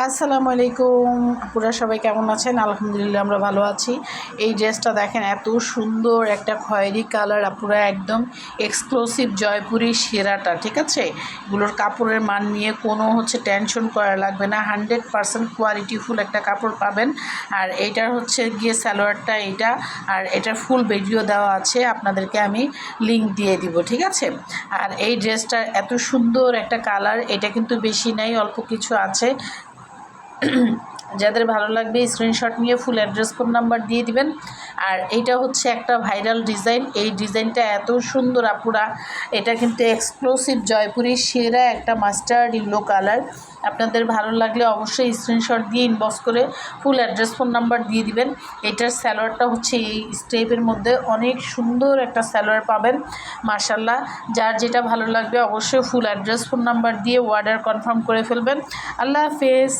আসসালামু আলাইকুম। আপনারা সবাই কেমন আছেন? আলহামদুলিল্লাহ আমরা ভালো আছি। এই ড্রেসটা দেখেন, এত সুন্দর একটা খয়েরি কালার, আপুরা একদম এক্সক্লুসিভ জয়পুরি সেরাটা, ঠিক আছে? এগুলোর কাপড়ের মান নিয়ে কোনো টেনশন করা লাগবে না। 100% কোয়ালিটিফুল একটা কাপড় পাবেন। আর এইটার গিয়ে সালোয়ারটা এইটা, আর এটার ফুল ভিডিও দেওয়া আছে, আপনাদেরকে আমি লিংক দিয়ে দিব, ঠিক আছে? আর এই ড্রেসটার এত সুন্দর একটা কালার, এটা কিন্তু বেশি নাই, অল্প কিছু আছে। যাদের ভালো লাগবে স্ক্রিনশট নিয়ে ফুল অ্যাড্রেস ফোন নাম্বার দিয়ে দিবেন। আর এইটা একটা ভাইরাল ডিজাইন। এই ডিজাইনটা এত সুন্দর আপুরা, এটা কিন্তু এক্সক্লুসিভ জয়পুরি সেরা একটা মাস্টার্ড ইয়েলো কালার। আপনাদের ভালো লাগলে অবশ্যই স্ক্রিনশট দিয়ে ইনবক্স করে ফুল অ্যাড্রেস ফোন নাম্বার দিয়ে দিবেন। এটার সালোয়ারটা এই স্টেপের মধ্যে অনেক সুন্দর একটা সালোয়ার পাবেন, মাশাল্লাহ। যার যেটা ভালো লাগবে অবশ্যই ফুল অ্যাড্রেস ফোন নাম্বার দিয়ে অর্ডার কনফার্ম করে ফেলবেন। আল্লাহ হাফেজ।